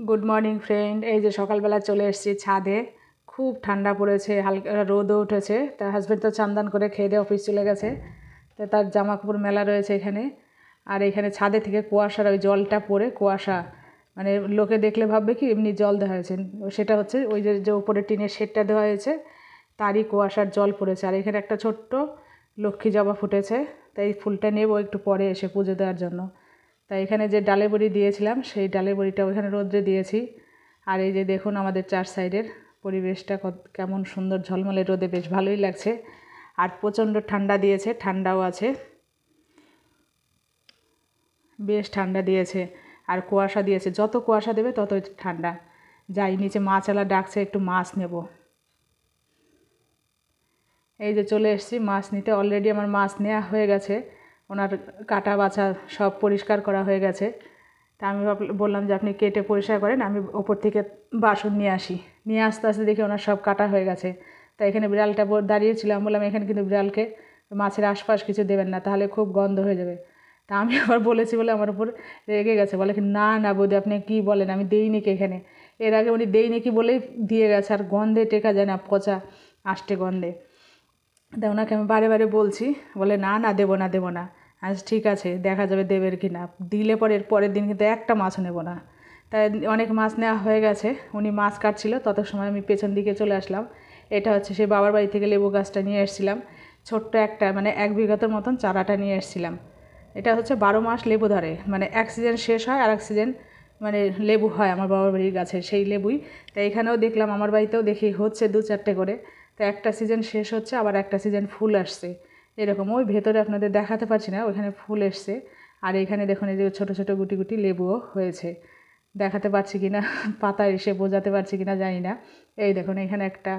Good morning friend. এই যে সকালবেলা চলে এসেছি ছাদে। খুব ঠান্ডা পড়েছে, হালকা রোদও উঠেছে। তার হাজব্যান্ড তো চান করে খেয়ে দিয়ে অফিস চলে গেছে, তো তার জামা কাপড় মেলা রয়েছে এখানে। আর এখানে ছাদে থেকে কুয়াশার ওই জলটা পড়ে, কুয়াশা মানে লোকে দেখলে ভাববে কি এমনি জল দেওয়া হয়েছে, সেটা হচ্ছে ওই যে উপরে টিনের শেডটা দেওয়া হয়েছে, তারই কুয়াশার জল পড়েছে। আর এখানে একটা ছোট্ট লক্ষ্মী জবা ফুটেছে, তাই ফুলটা নেবো একটু পরে এসে পুজো দেওয়ার জন্য। তাই এখানে যে ডালে বড়ি দিয়েছিলাম সেই ডালে বড়িটা ওইখানে রোদ্রে দিয়েছি। আর এই যে দেখুন আমাদের চার সাইডের পরিবেশটা কেমন সুন্দর, ঝলমলে রোদে বেশ ভালোই লাগছে। আর প্রচণ্ড ঠান্ডা দিয়েছে, ঠান্ডাও আছে, বেশ ঠান্ডা দিয়েছে। আর কুয়াশা দিয়েছে, যত কুয়াশা দেবে ততই ঠান্ডা। যাই নিচে মাছওয়ালা ডাকছে, একটু মাছ নেব। এই যে চলে এসেছি মাছ নিতে। অলরেডি আমার মাছ নেওয়া হয়ে গেছে, ওনার কাটা বাছা সব পরিষ্কার করা হয়ে গেছে। তা আমি বললাম যে আপনি কেটে পরিষ্কার করেন, আমি ওপর থেকে বাসন নিয়ে আসি। নিয়ে আসতে আসতে দেখি ওনার সব কাটা হয়ে গেছে। তাই এখানে বিড়ালটা দাঁড়িয়েছিলাম, বললাম এখানে কিন্তু বিড়ালকে মাছের আশপাশ কিছু দেবেন না, তাহলে খুব গন্ধ হয়ে যাবে। তা আমি আবার বলেছি বলে আমার উপর রেগে গেছে, বলে কি না না বৌদি আপনি কী বলেন, আমি দেইনি কি এখানে। এর আগে উনি দেইনি কি বলেই দিয়ে গেছে, আর গন্ধে টেকা যায় না, পচা আষ্টে গন্ধে। তা ওনাকে আমি বারে বারে বলছি, বলে না না দেবো না দেবো না। আজ ঠিক আছে, দেখা যাবে দেবের কি না। দিলে পরে এর পরের দিন কিন্তু একটা মাছও নেবো না। তাই অনেক মাছ নেওয়া হয়ে গেছে। উনি মাছ কাটছিল, তত সময় আমি পেছন দিকে চলে আসলাম। এটা হচ্ছে সেই বাবার বাড়ি থেকে লেবু গাছটা নিয়ে এসেছিলাম, ছোট্ট একটা মানে 1 বিঘাতের মতন চারাটা নিয়ে এসেছিলাম। এটা হচ্ছে 12 মাস লেবু ধরে, মানে এক সিজন শেষ হয় আর এক সিজন মানে লেবু হয় আমার বাবার বাড়ির গাছে সেই লেবুই। তাই এখানেও দেখলাম, আমার বাড়িতেও দেখি হচ্ছে 2-4টে করে। তো একটা সিজন শেষ হচ্ছে, আবার একটা সিজন ফুল আসছে এরকম। ওই ভেতরে আপনাদের দেখাতে পারছি না, ওইখানে ফুল এসছে। আর এখানে দেখুন এই যে ছোটো ছোটো গুটি গুটি লেবুও হয়েছে, দেখাতে পারছি কি না পাতায় এসে বোঝাতে পারছি কি না জানি না। এই দেখুন এখানে একটা,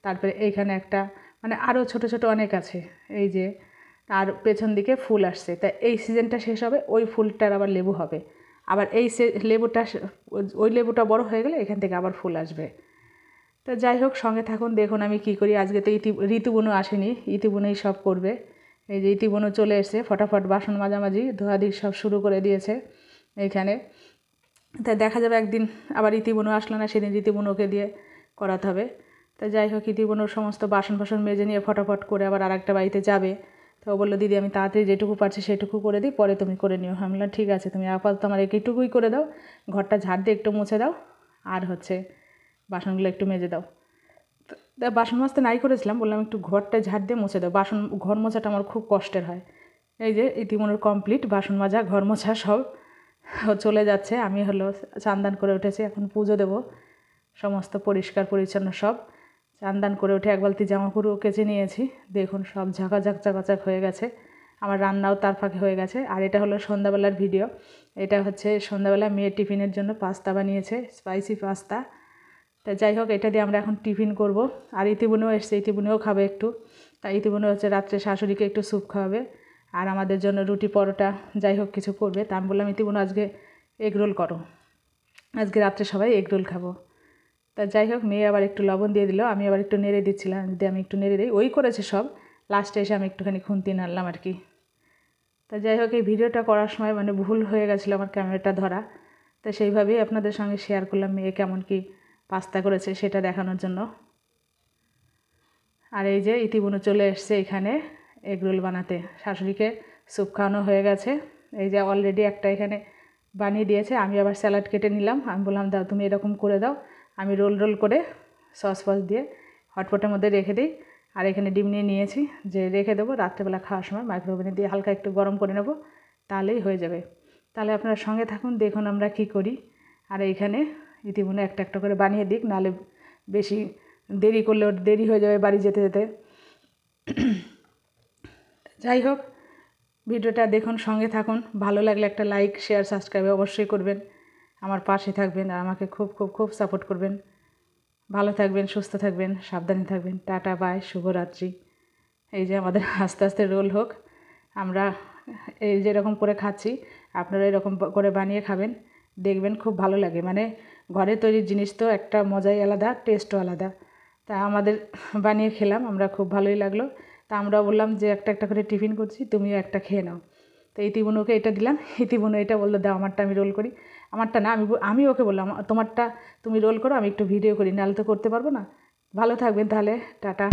তারপরে এইখানে একটা, মানে আরও ছোটো ছোটো অনেক আছে এই যে। আর পেছন দিকে ফুল আসছে। তা এই সিজনটা শেষ হবে, ওই ফুলটার আবার লেবু হবে। আবার এই লেবুটা, ওই লেবুটা বড় হয়ে গেলে এখান থেকে আবার ফুল আসবে। তো যাই হোক, সঙ্গে থাকুন, দেখুন আমি কি করি। আজকে তো ঋতুবনু আসেনি, ইতিবনুই সব করবে। এই যে ইতিবনু চলে এসছে, ফটাফট বাসন মাজামাজি ধোয়াধি সব শুরু করে দিয়েছে এইখানে। তাই দেখা যাবে একদিন আবার ইতিবনু আসলো না, সেদিন ঋতুবনুকে দিয়ে করাতে হবে। তা যাই হোক, ইতিবনুর সমস্ত বাসন মেজে নিয়ে ফটাফট করে আবার আরেকটা বাড়িতে যাবে। তো ও বললো দিদি আমি তাড়াতাড়ি যেটুকু পারছি সেটুকু করে দিই, পরে তুমি করে নিও। আমি বললাম ঠিক আছে, তুমি আপাতত আমার এইটুকুই করে দাও, ঘরটা ঝাড় দিয়ে একটু মুছে দাও, আর হচ্ছে বাসনগুলো একটু মেজে দাও। তা বাসন মাজতে নাই করেছিলাম, বললাম একটু ঘরটা ঝাড় দিয়ে মুছে দাও, ঘর মোছাটা আমার খুব কষ্টের হয়। এই যে ইতিমধ্যে কমপ্লিট, বাসন মাজা ঘর মোছা সব চলে যাচ্ছে। আমি চান করে উঠেছি, এখন পুজো দেব। সমস্ত পরিষ্কার পরিচ্ছন্ন সব চান করে উঠে এক বালতি জামা কাপড়ও কেচে নিয়েছি। দেখুন সব ঝাঁকাঝাক হয়ে গেছে। আমার রান্নাও তার ফাঁকে হয়ে গেছে। আর এটা হলো সন্ধ্যাবেলার ভিডিও। এটা হচ্ছে সন্ধ্যাবেলা মেয়ের টিফিনের জন্য পাস্তা বানিয়েছে, স্পাইসি পাস্তা। তা যাই হোক, এটা দিয়ে আমরা এখন টিফিন করব। আর ইতিবনুও এসছে, ইতিবনুও খাবে একটু। তাই ইতিবনু হচ্ছে রাত্রে শাশুড়িকে একটু স্যুপ খাওয়াবে, আর আমাদের জন্য রুটি পরোটা যাই হোক কিছু করবে। তা আমি বললাম ইতিবনু আজকে এগ রোল করো, আজকে রাত্রে সবাই এগ রোল খাবো। তা যাই হোক, মেয়ে আবার একটু লবণ দিয়ে দিল, আমি আবার একটু নেড়ে দিচ্ছিলাম, যদি আমি একটু নেড়ে দিই। ওই করেছে সব, লাস্টে এসে আমি একটুখানি খুন্তি নাড়লাম আর কি। তা যাই হোক, এই ভিডিওটা করার সময় মানে ভুল হয়ে গেছিলো আমার ক্যামেরাটা ধরা। তো সেইভাবেই আপনাদের সঙ্গে শেয়ার করলাম মেয়ে কেমন কি পাস্তা করেছে সেটা দেখানোর জন্য। আর এই যে ইতিবনু চলে এসছে এখানে এগরোল বানাতে, শাশুড়িকে স্যুপ খাওয়ানো হয়ে গেছে। এই যে অলরেডি একটা এখানে বানিয়ে দিয়েছে, আমি আবার স্যালাড কেটে নিলাম। আমি বললাম দাও তুমি এরকম করে দাও, আমি রোল করে সস দিয়ে হটপটের মধ্যে রেখে দিই। আর এখানে ডিম নিয়েছি যে রেখে দেবো, রাত্রেবেলা খাওয়ার সময় মাইক্রোওভেনে দিয়ে হালকা একটু গরম করে নেব, তাহলেই হয়ে যাবে। তাহলে আপনারা সঙ্গে থাকুন, দেখুন আমরা কি করি। আর এইখানে ইতিমধ্যে একটা একটা করে বানিয়ে দিক, নাহলে বেশি দেরি করলে ওর দেরি হয়ে যাবে বাড়ি যেতে যেতে। যাই হোক, ভিডিওটা দেখুন, সঙ্গে থাকুন। ভালো লাগলে একটা লাইক শেয়ার সাবস্ক্রাইব অবশ্যই করবেন, আমার পাশে থাকবেন আর আমাকে খুব খুব খুব সাপোর্ট করবেন। ভালো থাকবেন, সুস্থ থাকবেন, সাবধানে থাকবেন। টাটা বাই, শুভরাত্রি। এই যে আমাদের আস্তে আস্তে রোল হোক, আমরা এই যেরকম করে খাচ্ছি আপনারা এরকম করে বানিয়ে খাবেন, দেখবেন খুব ভালো লাগে। মানে ঘরে তৈরির জিনিস তো একটা মজাই আলাদা, টেস্টও আলাদা। তা আমাদের বানিয়ে খেলাম আমরা, খুব ভালোই লাগলো। তা আমরাও বললাম যে একটা একটা করে টিফিন করছি, তুমিও একটা খেয়ে নাও। তো ইতিবনুকে এটা দিলাম, ইতিবনু এটা বললো দাও আমারটা আমি রোল করি। আমারটা না, আমি ওকে বললাম তোমারটা তুমি রোল করো, আমি একটু ভিডিও করি, নাহলে তো করতে পারবো না। ভালো থাকবেন তাহলে, টাটা।